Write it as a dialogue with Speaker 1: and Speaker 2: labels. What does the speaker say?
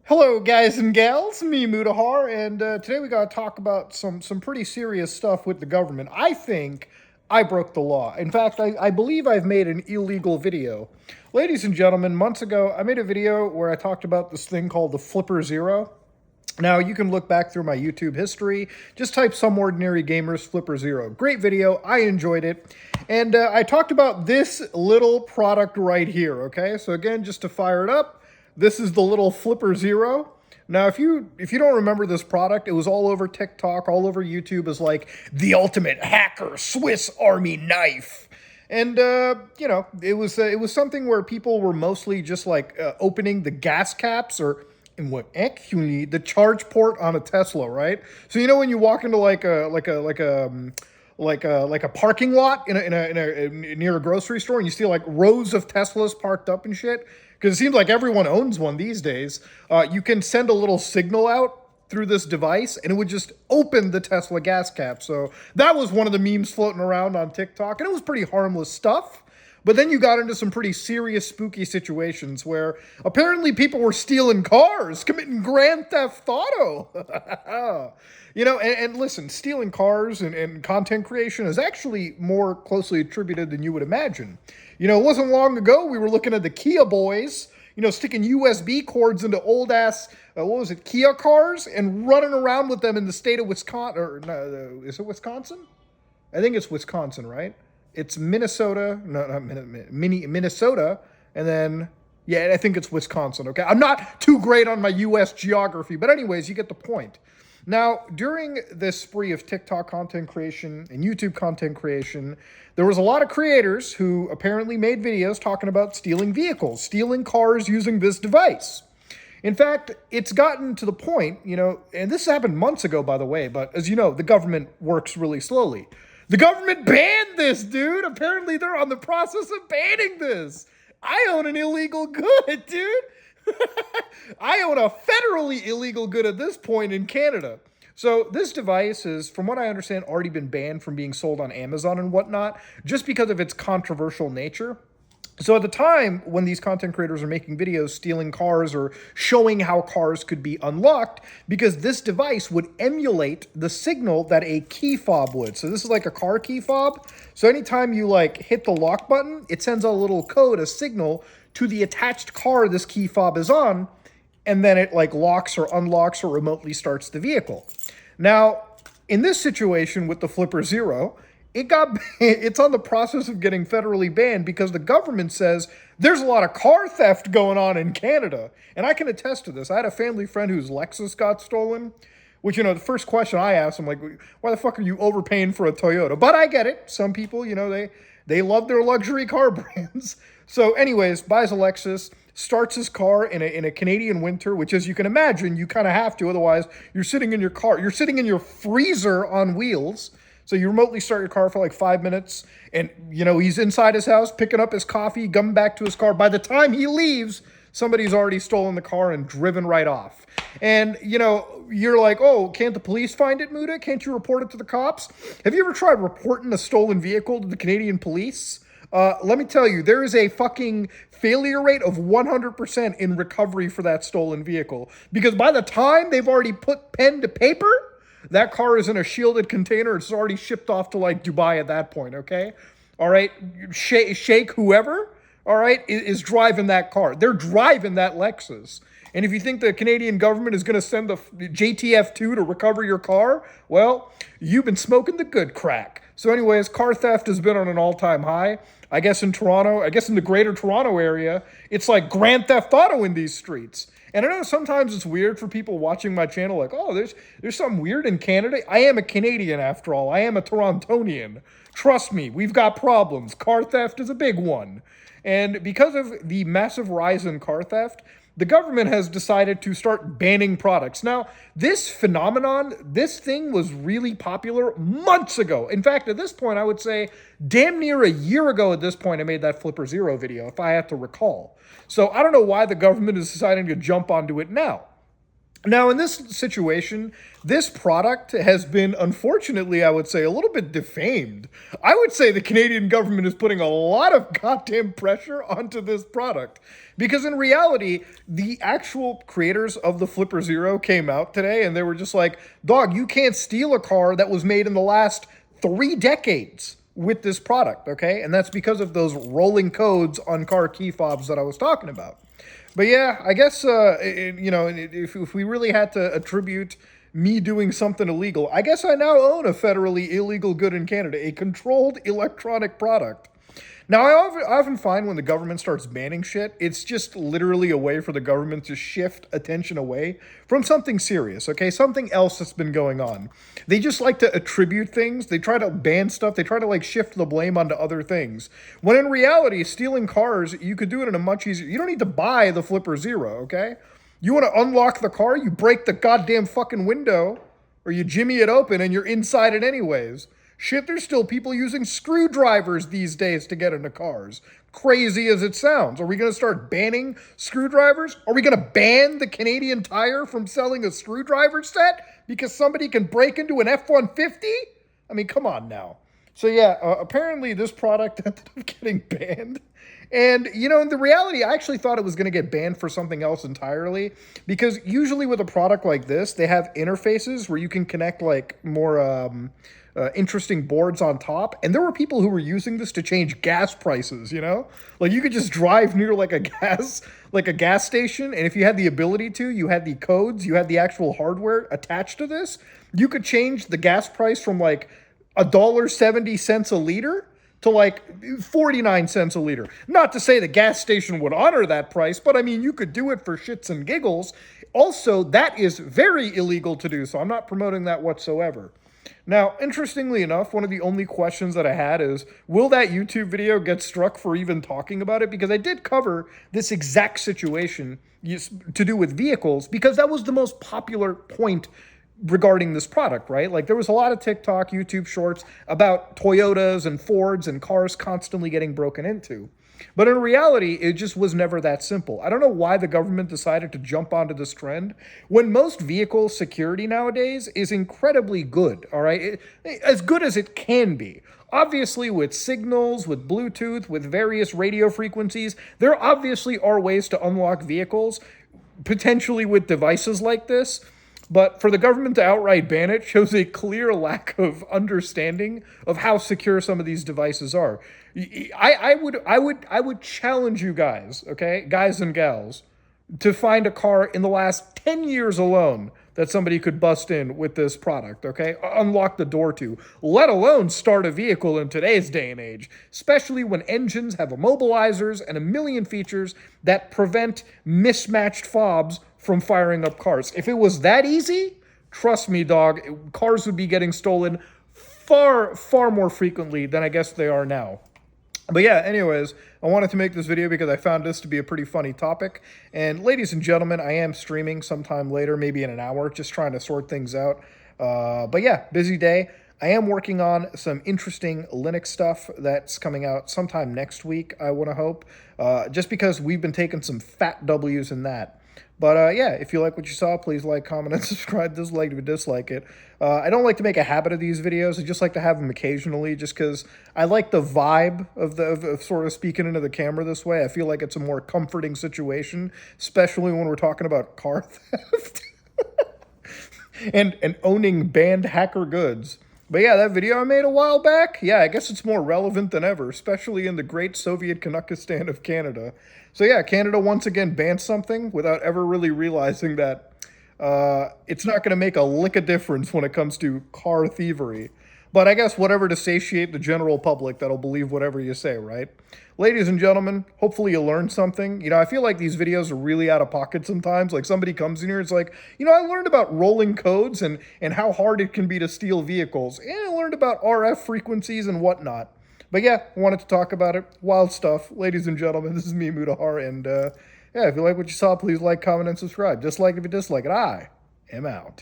Speaker 1: Hello, guys and gals. Me, Mutahar, and today we got to talk about some pretty serious stuff with the government. I think I broke the law. In fact, I believe I've made an illegal video. Ladies and gentlemen, months ago, I made a video where I talked about this thing called the Flipper Zero. Now, you can look back through my YouTube history. Just type Some Ordinary Gamers Flipper Zero. Great video. I enjoyed it. And I talked about this little product right here, okay? So again, just to fire it up, this is the little Flipper Zero. Now, if you don't remember this product, it was all over TikTok, all over YouTube as like the ultimate hacker Swiss Army knife. And it was something where people were mostly just like opening the gas caps or in what actually the charge port on a Tesla, right? So you know when you walk into like a parking lot in a near a grocery store and you see like rows of Teslas parked up and shit, because it seems like everyone owns one these days. You can send a little signal out through this device and it would just open the Tesla gas cap. So that was one of the memes floating around on TikTok, and it was pretty harmless stuff. But then you got into some pretty serious, spooky situations where apparently people were stealing cars, committing grand theft auto. And listen, stealing cars and content creation is actually more closely attributed than you would imagine. It wasn't long ago we were looking at the Kia boys, sticking USB cords into old ass, Kia cars and running around with them in the state of Wisconsin. Or no, is it Wisconsin? I think it's Wisconsin, right? It's Minnesota, no, not Minnesota, and then, yeah, I think it's Wisconsin, okay? I'm not too great on my U.S. geography, but anyways, you get the point. Now, during this spree of TikTok content creation and YouTube content creation, there was a lot of creators who apparently made videos talking about stealing vehicles, stealing cars using this device. In fact, it's gotten to the point, and this happened months ago, by the way, but as you know, the government works really slowly. The government banned this, dude. Apparently, they're on the process of banning this. I own an illegal good, dude. I own a federally illegal good at this point in Canada. So this device is, from what I understand, already been banned from being sold on Amazon and whatnot, just because of its controversial nature. So at the time when these content creators are making videos stealing cars or showing how cars could be unlocked, because this device would emulate the signal that a key fob would. So this is like a car key fob. So anytime you like hit the lock button, it sends a little code, a signal to the attached car this key fob is on, and then it like locks or unlocks or remotely starts the vehicle. Now, in this situation with the Flipper Zero, it's on the process of getting federally banned because the government says there's a lot of car theft going on in Canada. And I can attest to this. I had a family friend whose Lexus got stolen, which, the first question I asked him, like, why the fuck are you overpaying for a Toyota? But I get it. Some people, they love their luxury car brands. So anyways, buys a Lexus, starts his car in a Canadian winter, which, as you can imagine, you kind of have to. Otherwise, you're sitting in your car. You're sitting in your freezer on wheels. So you remotely start your car for like 5 minutes and, he's inside his house picking up his coffee, coming back to his car. By the time he leaves, somebody's already stolen the car and driven right off. And, you're like, oh, can't the police find it, Muda? Can't you report it to the cops? Have you ever tried reporting a stolen vehicle to the Canadian police? Let me tell you, there is a fucking failure rate of 100% in recovery for that stolen vehicle. Because by the time they've already put pen to paper, that car is in a shielded container. It's already shipped off to like Dubai at that point, okay? All right, Sheikh whoever, all right, is driving that car. They're driving that Lexus. And if you think the Canadian government is going to send the JTF2 to recover your car, well, you've been smoking the good crack. So anyways, car theft has been on an all-time high. I guess in Toronto, in the greater Toronto area, it's like grand theft auto in these streets. And I know sometimes it's weird for people watching my channel, like, oh, there's something weird in Canada. I am a Canadian after all. I am a Torontonian. Trust me, we've got problems. Car theft is a big one. And because of the massive rise in car theft, the government has decided to start banning products. Now, this phenomenon, this thing was really popular months ago. In fact, at this point, I would say damn near a year ago at this point, I made that Flipper Zero video, if I have to recall. So I don't know why the government is deciding to jump onto it now. Now, in this situation, this product has been, unfortunately, I would say, a little bit defamed. I would say the Canadian government is putting a lot of goddamn pressure onto this product. Because in reality, the actual creators of the Flipper Zero came out today and they were just like, dog, you can't steal a car that was made in the last 3 decades with this product, okay? And that's because of those rolling codes on car key fobs that I was talking about. But yeah, I guess if we really had to attribute me doing something illegal, I guess I now own a federally illegal good in Canada, a controlled electronic product. Now, I often find when the government starts banning shit, it's just literally a way for the government to shift attention away from something serious, okay? Something else that's been going on. They just like to attribute things. They try to ban stuff. They try to like shift the blame onto other things. When in reality, stealing cars, you could do it in a much easier. You don't need to buy the Flipper Zero, okay? You want to unlock the car, you break the goddamn fucking window, or you jimmy it open and you're inside it anyways. Shit, there's still people using screwdrivers these days to get into cars. Crazy as it sounds. Are we going to start banning screwdrivers? Are we going to ban the Canadian Tire from selling a screwdriver set because somebody can break into an F-150? I mean, come on now. So yeah, apparently this product ended up getting banned. And, in the reality, I actually thought it was going to get banned for something else entirely. Because usually with a product like this, they have interfaces where you can connect like more interesting boards on top. And there were people who were using this to change gas prices, Like you could just drive near like a gas station. And if you had the ability to, you had the codes, you had the actual hardware attached to this, you could change the gas price from like $1.70 a liter to like 49 cents a liter. Not to say the gas station would honor that price, but I mean, you could do it for shits and giggles. Also, that is very illegal to do, so I'm not promoting that whatsoever. Now, interestingly enough, one of the only questions that I had is, will that YouTube video get struck for even talking about it? Because I did cover this exact situation to do with vehicles, because that was the most popular point regarding this product, right? Like there was a lot of TikTok, YouTube shorts about Toyotas and Fords and cars constantly getting broken into. But in reality, it just was never that simple. I don't know why the government decided to jump onto this trend when most vehicle security nowadays is incredibly good, all right? As good as it can be. Obviously, with signals, with Bluetooth, with various radio frequencies, there obviously are ways to unlock vehicles, potentially with devices like this. But for the government to outright ban it shows a clear lack of understanding of how secure some of these devices are. I would challenge you guys, okay, guys and gals, to find a car in the last 10 years alone that somebody could bust in with this product, okay? Unlock the door to, let alone start a vehicle in today's day and age, especially when engines have immobilizers and a million features that prevent mismatched fobs from firing up cars. If it was that easy, trust me, dog, cars would be getting stolen far, far more frequently than I guess they are now. But yeah, anyways, I wanted to make this video because I found this to be a pretty funny topic. And ladies and gentlemen, I am streaming sometime later, maybe in an hour, just trying to sort things out. But yeah, busy day. I am working on some interesting Linux stuff that's coming out sometime next week, I want to hope. Just because we've been taking some fat W's in that. But yeah, if you like what you saw, please like, comment, and subscribe. Dislike if you dislike it. I don't like to make a habit of these videos. I just like to have them occasionally just because I like the vibe of sort of speaking into the camera this way. I feel like it's a more comforting situation, especially when we're talking about car theft and owning banned hacker goods. But yeah, that video I made a while back, yeah, I guess it's more relevant than ever, especially in the great Soviet Kanakistan of Canada. So yeah, Canada once again banned something without ever really realizing that it's not going to make a lick of difference when it comes to car thievery. But I guess whatever to satiate the general public that'll believe whatever you say, right? Ladies and gentlemen, hopefully you learned something. I feel like these videos are really out of pocket sometimes. Like somebody comes in here, it's like, I learned about rolling codes and how hard it can be to steal vehicles. And I learned about RF frequencies and whatnot. But yeah, I wanted to talk about it. Wild stuff. Ladies and gentlemen, this is me, Mutahar. And yeah, if you like what you saw, please like, comment, and subscribe. Dislike if you dislike it. I am out.